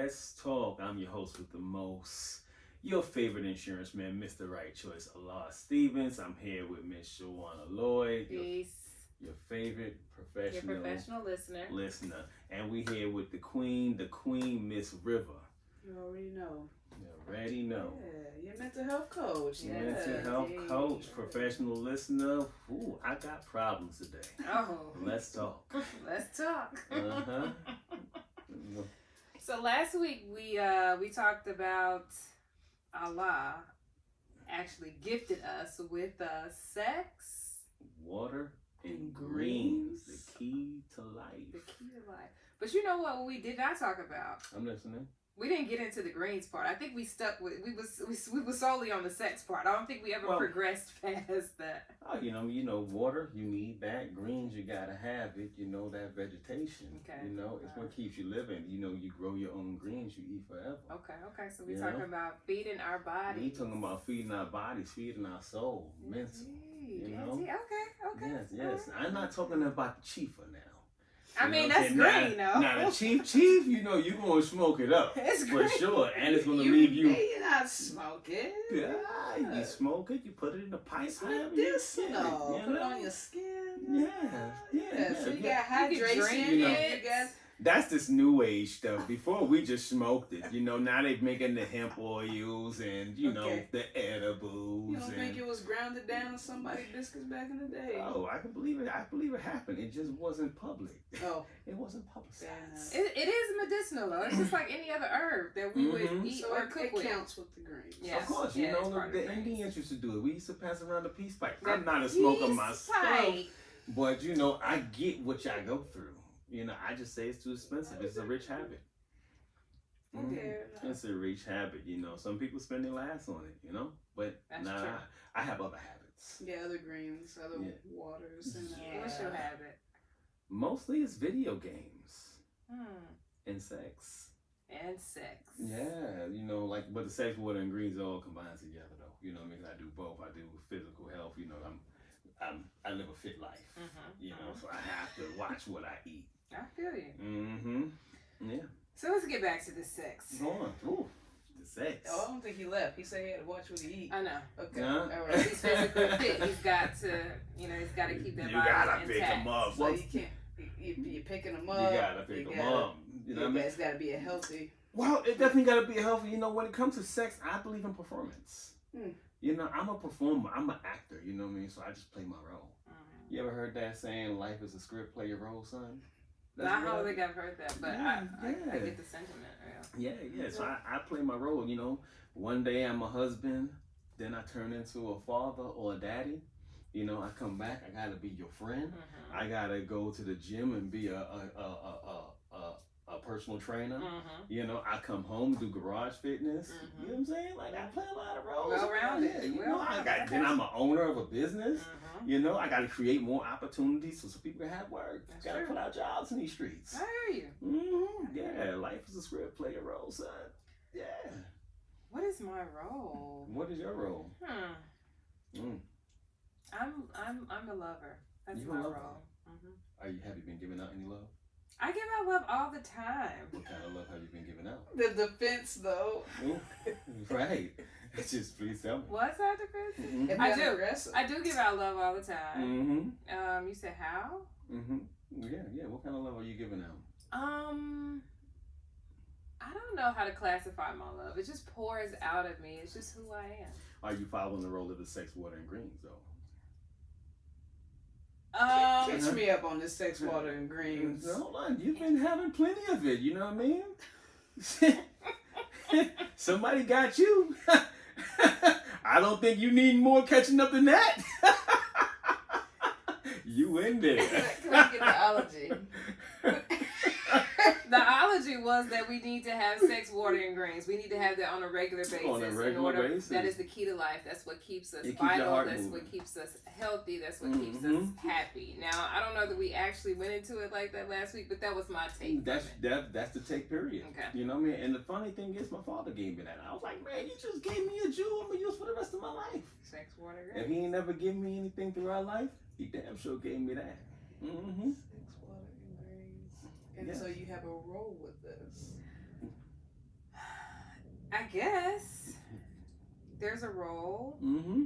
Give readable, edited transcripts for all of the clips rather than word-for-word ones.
Let's talk. I'm your host with the most, your favorite insurance man, Mr. Right Choice, Allah Stevens. I'm here with Miss Shawana Lloyd. Peace. Your favorite professional listener. And we here with the queen, Miss River. You already know. You already know. Yeah, your mental health coach. Yeah, mental health coach, professional listener. Ooh, I got problems today. Oh. Let's talk. Let's talk. Uh-huh. So last week we talked about Allah actually gifted us with sex, water, and greens. The key to life. The key to life. But you know what we did not talk about? I'm listening. We didn't get into the greens part. I think we stuck with we was solely on the sex part. I don't think we ever progressed past that. Oh, you know, water, you need that. Greens, you gotta have it. You know, that vegetation. Okay. You know, it's what keeps you living. You know, you grow your own greens, you eat forever. Okay. So we're talking about feeding our bodies. We talking about feeding our bodies, feeding our soul, mental. You know? Okay. Yes. I'm not talking about the chifa now. I mean, that's green, though. Now, the chief, you know, you're going to smoke it up. It's for sure. And it's going to leave you. You're not smoking. Yeah, you smoke it, you put it in the pipe. It's medicinal. Put it on your skin. Yeah. So you got hydration. You got. That's this new age stuff. Before we just smoked it, you know. Now they making the hemp oils and you know the edibles. You don't think it was grounded down to somebody's biscuits back in the day? Oh, I can believe it. I believe it happened. It just wasn't public. Oh, it wasn't publicized. It is medicinal though. It's just like any other herb that we would eat or cook with. It counts with the greens. Yes. Of course, you know the Indians used to do it. We used to pass around the peace pipe. I'm not a smoker myself, but you know I get what y'all go through. You know, I just say it's too expensive. It's a rich habit. It's a rich habit, you know. Some people spend their last on it, you know. But I have other habits. Yeah, other greens, other waters. And, What's your habit? Mostly it's video games. And sex. Yeah, you know, like, but the sex, water, and greens all combined together, though. You know what I mean? I do both. I do physical health. You know, I live a fit life. You know, so I have to watch what I eat. I feel you. Yeah. So let's get back to the sex. Go on. Ooh, the sex. Oh, I don't think he left. He said he had to watch what he eat. I know. Okay. All right. He's physically fit. He's got to keep that body intact. You gotta pick him up. So you can't. You're picking him up. You gotta pick him up. You know what I mean? It's gotta be a healthy. Well, it definitely gotta be a healthy. You know, when it comes to sex, I believe in performance. You know, I'm a performer. I'm an actor. You know what I mean? So I just play my role. You ever heard that saying, "Life is a script, play your role, son"? I don't think I've heard that, but I get the sentiment. Yeah. So I play my role. You know, one day I'm a husband, then I turn into a father or a daddy. You know, I come back. I gotta be your friend. I gotta go to the gym and be a personal trainer. You know, I come home, do garage fitness. You know what I'm saying? Like I play a lot of roles. Well-rounded. You know, then I'm an owner of a business. You know, I got to create more opportunities so people can have work. Got to put out jobs in these streets. I hear you. Yeah, life is a script. Play a role, son. Yeah. What is my role? What is your role? I'm a lover. That's my role. Have you been giving out any love? I give out love all the time. What kind of love have you been giving out? The defense, though. Right. Just please tell me. What's that defense? I do give out love all the time. You said how? Yeah. What kind of love are you giving out? I don't know how to classify my love. It just pours out of me. It's just who I am. Are you following the role of the sex, water, and greens, though? Catch me up on this sex, water, and greens. Hold on, you've been having plenty of it. You know what I mean? Somebody got you. I don't think you need more catching up than that. You in there? Can I get the ology? The ology was that we need to have sex, water, and greens. We need to have that on a regular basis. Basis. That is the key to life. That's what keeps us vital. That's what keeps us healthy. That's what keeps us happy. Now, I don't know that we actually went into it like that last week, but that was my take. That's the take, period. Okay. You know what I mean? And the funny thing is, my father gave me that. I was like, man, you just gave me a jewel I'm going to use for the rest of my life. Sex, water, greens. If he ain't never given me anything throughout life, he damn sure gave me that. Sex, water, and greens. And so you have a role with this. I guess there's a role. Mm-hmm.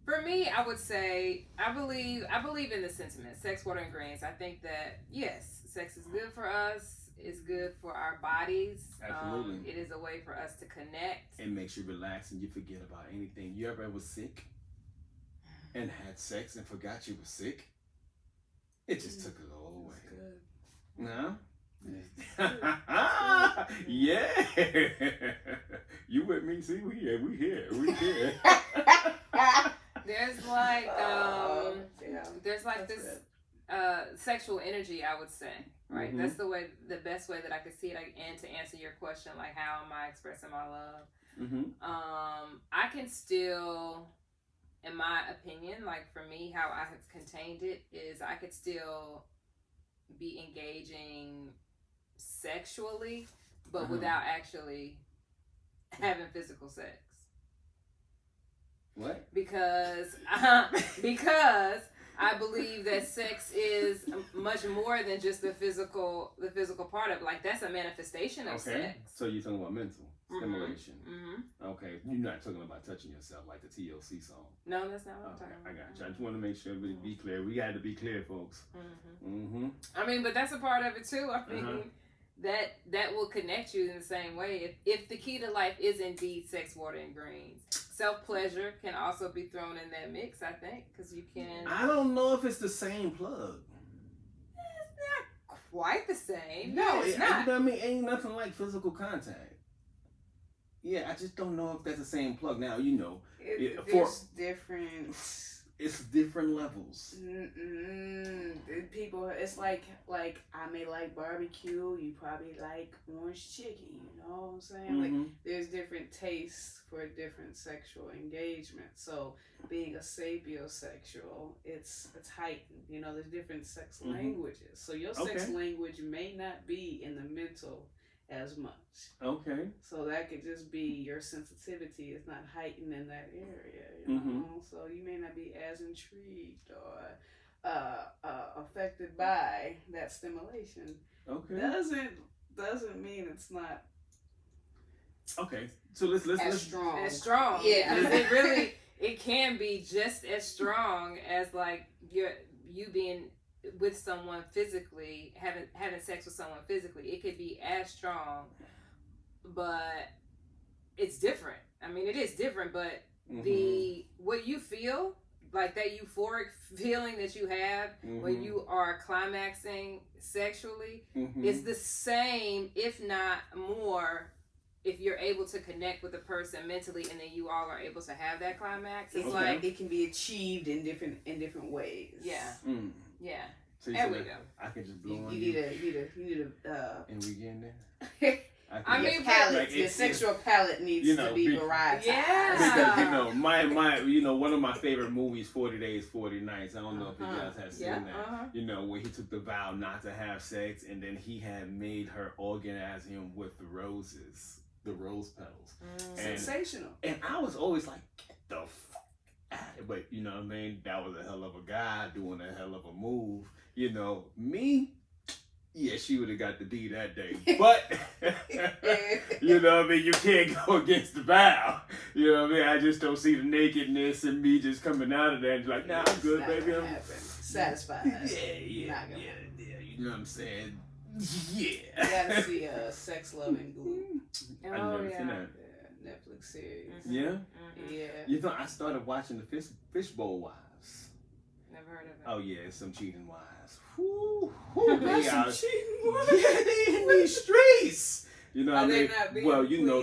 For me, I would say I believe in the sentiment, sex, water, and greens. I think that yes, sex is good for us. It's good for our bodies. Absolutely. It is a way for us to connect. It makes you relax and you forget about anything. You ever was sick and had sex and forgot you were sick? It just took it all away. No? Yeah. You with me? See, we here. There's like this sexual energy, I would say, right? Mm-hmm. That's the best way that I could see it. And to answer your question, like, how am I expressing my love? Mm-hmm. I can still, in my opinion, like for me, how I have contained it is I could still be engaging sexually, but without actually having physical sex. What? Because I believe that sex is much more than just the physical part of it. Like, that's a manifestation of sex. So you're talking about mental stimulation. Mm-hmm. Okay. You're not talking about touching yourself like the TLC song. No, that's not what I'm talking about. I got you. I just want to make sure we be clear. We got to be clear, folks. I mean, but that's a part of it too. I mean, that will connect you in the same way. If the key to life is indeed sex, water, and greens, self-pleasure can also be thrown in that mix, I think, because you can... I don't know if it's the same plug. It's not quite the same. No, it's not. You know what I mean? Ain't nothing like physical contact. Yeah, I just don't know if that's the same plug. Now, you know... There's different... It's different levels. People, it's like I may like barbecue. You probably like orange chicken. You know what I'm saying? Like, there's different tastes for different sexual engagement. So being a sapiosexual, it's heightened. You know, there's different sex languages. So your sex language may not be in the mental as much. Okay. So that could just be your sensitivity is not heightened in that area, you know? So you may not be as intrigued or affected by that stimulation. Okay. Doesn't mean it's not. Okay. So let's strong. As strong. Yeah. It can be just as strong as like you being with someone physically, having sex with someone physically. It could be as strong, but it's different. I mean, it is different, but what you feel, like that euphoric feeling that you have when you are climaxing sexually, is the same, if not more, if you're able to connect with a person mentally and then you all are able to have that climax. It's like it can be achieved in different ways. Yeah. Yeah. So there we go. I can just blow on you. You need a and we getting there? I mean, palate, your sexual palate needs to be varietized. Yeah. Because, my one of my favorite movies, 40 Days, 40 Nights. I don't know if you guys have seen that. You know, where he took the vow not to have sex, and then he had made her orgasm him with the roses, the rose petals. Sensational. And I was always like, get the fuck out of it. But, you know what I mean? That was a hell of a guy doing a hell of a move. You know, me... Yeah, she would have got the D that day. But, you know what I mean? You can't go against the vow. You know what I mean? I just don't see the nakedness and me just coming out of there and like, nah, I'm good, baby. I'm satisfied. Yeah. You know what I'm saying? Yeah. You gotta see Sex, Love, and Glue. I've never seen that. Netflix series. Yeah? Yeah. You know, I started watching the Fishbowl Wives. Never heard of it. Oh, yeah, it's some cheating wives. They some cheating wives. Yeah, they in these streets. You know what I mean? Well, you know,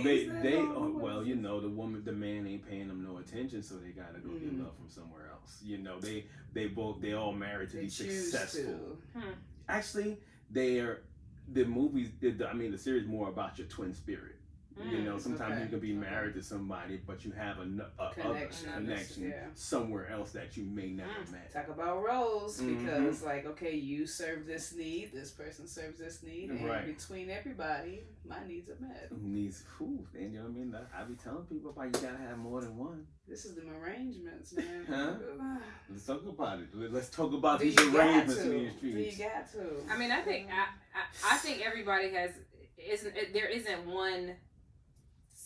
the man ain't paying them no attention, so they gotta go get love from somewhere else. You know, they all married to be successful. Actually, the series more about your twin spirit. You know, sometimes you can be married to somebody, but you have a connection somewhere else that you may never met. Talk about roles, because you serve this need, this person serves this need, and between everybody, my needs are met. Needs food, and you know what I mean? I be telling people about you gotta have more than one. This is them arrangements, man. Huh? Let's talk about it. Let's talk about these arrangements in these streets. You got to. I mean, I think everybody has. There isn't one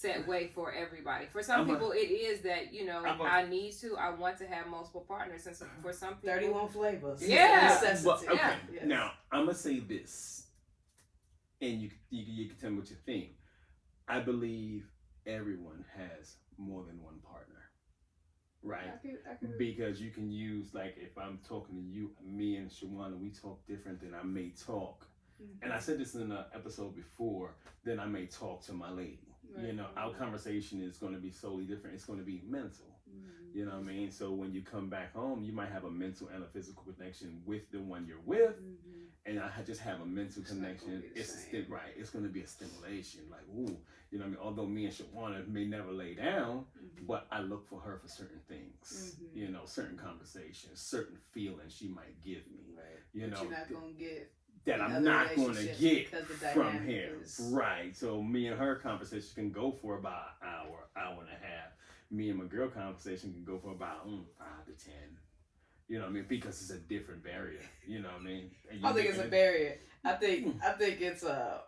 set way for everybody. For some people, it is that, you know, I want to have multiple partners. And for some people, 31 flavors. Yeah. But, okay. Yeah. Yes. Now, I'm going to say this, and you can tell me what you think. I believe everyone has more than one partner. Right? I can because you can use, like, if I'm talking to you, me and Shawana, we talk different than I may talk. Mm-hmm. And I said this in an episode before, then I may talk to my lady. Right. You know, our conversation is going to be solely different. It's going to be mental. Mm-hmm. You know what I mean? So when you come back home, you might have a mental and a physical connection with the one you're with. Mm-hmm. And I just have a mental connection. It's right. It's going to be a stimulation. Like, ooh, you know what I mean? Although me and Shawana may never lay down, mm-hmm. but I look for her for certain things. Mm-hmm. You know, certain conversations, certain feelings she might give me. Right. You know, you're not going to get that I'm not going to get from him. Right. So me and her conversation can go for about an hour and a half. Me and my girl conversation can go for about 5 to 10. You know what I mean? Because it's a different barrier. You know what I mean? I don't think it's a barrier. I think it's a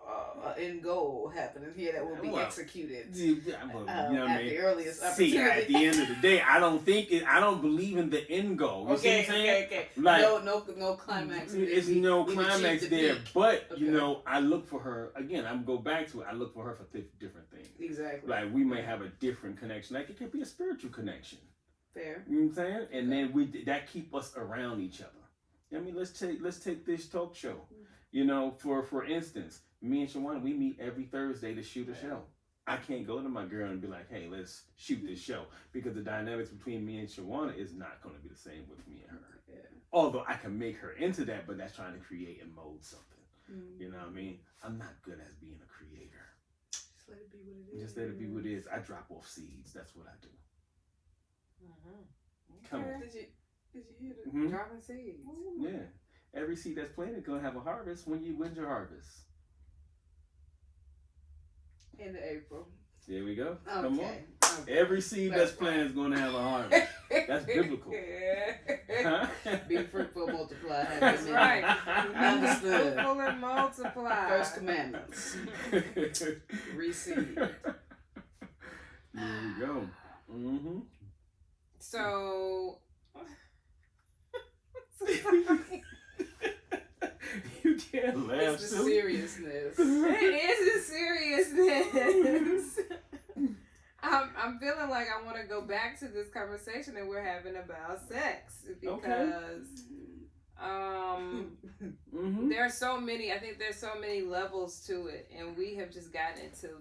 end goal happening here that will be executed. You know what I mean? The earliest opportunity. See, at the end of the day, I don't believe in the end goal. You see what I'm saying? Okay. Like, no climax. It's no climax there. But you know, I look for her again. I'm go back to it. I look for her for different things. Exactly. Like we may have a different connection. Like it could be a spiritual connection. Fair. You know what I'm saying? And then that keep us around each other. I mean, let's take this talk show. You know, for instance, me and Shawana, we meet every Thursday to shoot a show. I can't go to my girl and be like, hey, let's shoot this show. Because the dynamics between me and Shawana is not going to be the same with me and her. Yeah. Although I can make her into that, but that's trying to create and mold something. Mm-hmm. You know what I mean? I'm not good at being a creator. Just let it be what it is. Just let it be what it is. I drop off seeds. That's what I do. Mm-hmm. Come on. Did you hear the dropping seeds? Ooh. Yeah. Every seed that's planted is gonna have a harvest. When's your harvest? End of April. There we go. Okay. Come on. Okay. Every seed that's planted is gonna have a harvest. That's biblical. Huh? Be fruitful, multiply. That's right. Understood. Fruitful and multiply. First commandments. Receive. There we go. Mm-hmm. So. You can't laugh. It's the seriousness. It is the seriousness. I'm feeling like I want to go back to this conversation that we're having about sex because mm-hmm. there are so many. I think there's so many levels to it, and we have just gotten into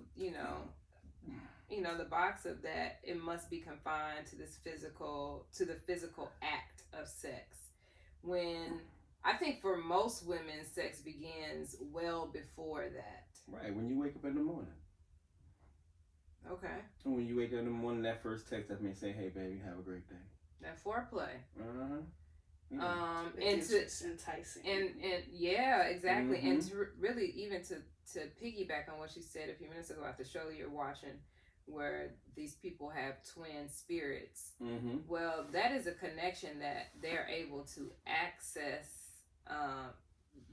the box of that. It must be confined to the physical act of sex. When I think for most women, sex begins well before that. Right, when you wake up in the morning. Okay. And when you wake up in the morning, that first text that may say, "Hey, baby, have a great day." That foreplay. Yeah. And it's enticing. And yeah, exactly. Mm-hmm. And to really even to piggyback on what you said a few minutes ago at the show you're watching, where these people have twin spirits. Mm-hmm. Well, that is a connection that they're able to access.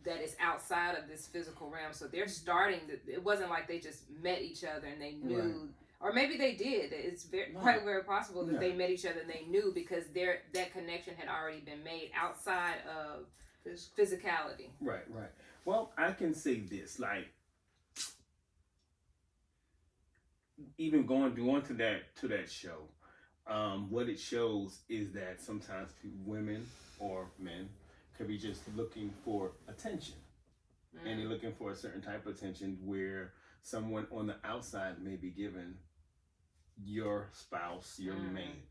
That is outside of this physical realm. So they're starting. It wasn't like they just met each other and they knew, right. Or maybe they did. It's quite very possible that they met each other and they knew because that connection had already been made outside of physicality. Right. Well, I can say this, like, even going to that show, what it shows is that sometimes women or men could be just looking for attention. And they're looking for a certain type of attention where someone on the outside may be giving your spouse, your mate,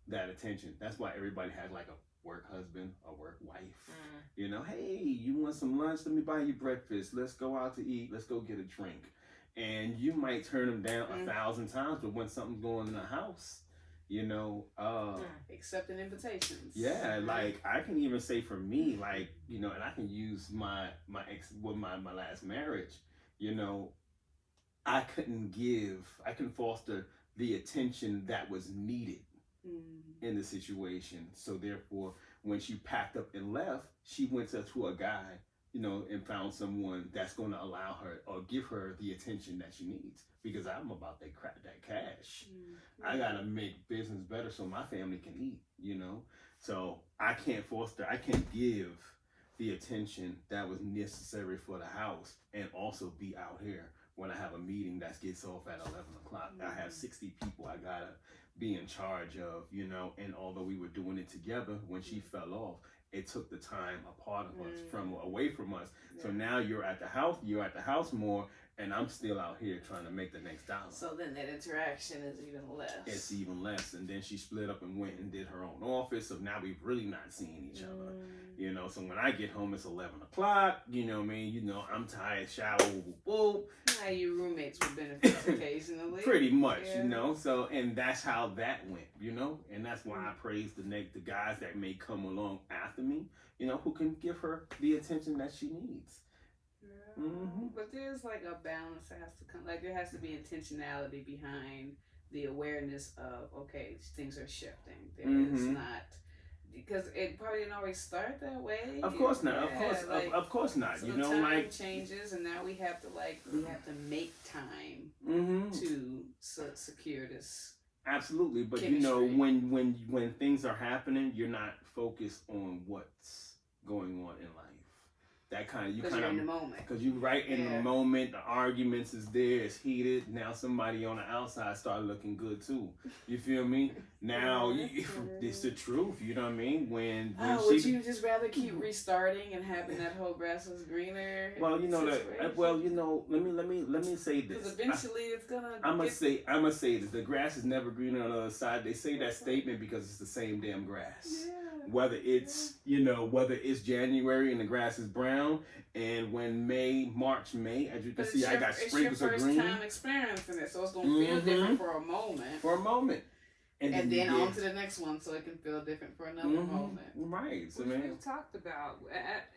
that attention. That's why everybody has like a work husband, a work wife. You know, hey, you want some lunch? Let me buy you breakfast. Let's go out to eat. Let's go get a drink. And you might turn them down 1,000 times, but when something's going in the house, you know, accepting invitations. Yeah, like I can even say for me, like, you know, and I can use my last marriage, you know, I couldn't foster the attention that was needed in the situation. So therefore, when she packed up and left, she went to a guy and found someone that's going to allow her or give her the attention that she needs. Because I'm about that cash. Mm-hmm. I gotta make business better so my family can eat. So I can't give the attention that was necessary for the house and also be out here when I have a meeting that gets off at 11 o'clock. Mm-hmm. I have 60 people I gotta be in charge of, and although we were doing it together, when she fell off, it took the time apart of us away from us. Yeah. So now you're at the house more, and I'm still out here trying to make the next dollar. So then that interaction is even less. It's even less. And then she split up and went and did her own office. So now we've really not seeing each other. So when I get home, it's 11 o'clock. You know what I mean? I'm tired, shower, whoop. Now you roommates with benefits occasionally. Pretty much, So, and that's how that went, And that's why I praise the guys that may come along after me, who can give her the attention that she needs. Mm-hmm. But there's like a balance that has to come. Like there has to be intentionality behind the awareness of, okay, things are shifting. There's not, because it probably didn't always start that way. Of course not. Of course not. So time changes, and now we have to make time to secure this. Absolutely, but chemistry. When things are happening, you're not focused on what's going on in life. That you're in the moment. Because you're right in the moment. The arguments is there. It's heated. Now somebody on the outside start looking good too. You feel me? Now it's the truth. You know what I mean? When would you just rather keep restarting and having that whole grass was greener? Well, let me say this. Because eventually it's gonna. I'm gonna say this. The grass is never greener on the other side. They say that statement because it's the same damn grass. Yeah. Whether it's January and the grass is brown, and when March, as you can see, I got sprinkles of green. It's your first time experiencing it, so it's gonna feel different for a moment. And then on to the next one, so it can feel different for another moment. Right. So we've talked about that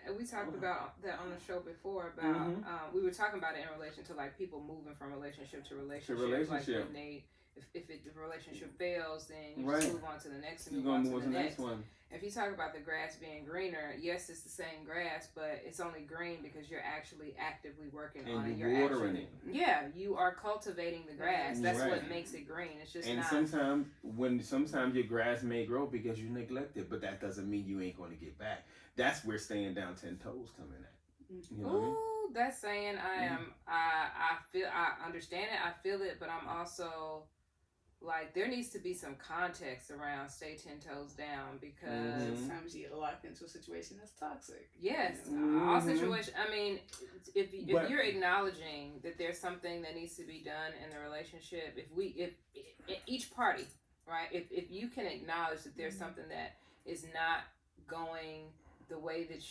on the show before. About we were talking about it in relation to like people moving from relationship to relationship. Like when if the relationship fails, then you just move on to the next and move on to the next one. If you talk about the grass being greener, yes, it's the same grass, but it's only green because you're actually actively working on it. You're watering it. Yeah, you are cultivating the grass. That's what makes it green. It's just not. And sometimes your grass may grow because you neglect it, but that doesn't mean you ain't going to get back. That's where staying down 10 toes coming at. You know what I mean? That's saying I understand it, I feel it, but I'm also. Like, there needs to be some context around stay 10 toes down because sometimes you get locked into a situation that's toxic. Yes. All situations. I mean, if you're acknowledging that there's something that needs to be done in the relationship, if each party, right, if you can acknowledge that there's something that is not going the way that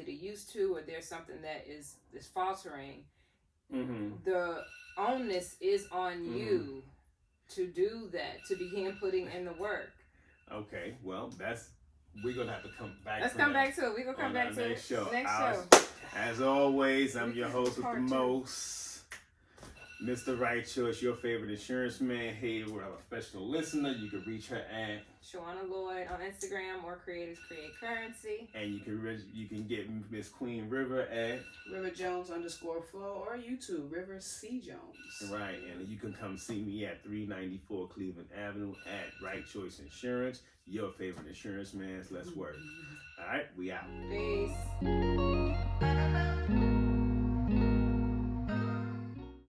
it used to, or there's something that is faltering, the onus is on you to do that, to begin putting in the work. Okay, well, we're gonna have to come back. Let's come back to it. We're gonna come back to next show. Next show. As always, I'm your host with the most, Mr. Right Choice, your favorite insurance man. Hey, we're a professional listener. You can reach her at Shawana Lloyd on Instagram or Creators Create Currency. And you can get Miss Queen River at River Jones _flow or YouTube River C Jones. Right, and you can come see me at 394 Cleveland Avenue at Right Choice Insurance. Your favorite insurance man. Let's work. All right, we out. Peace.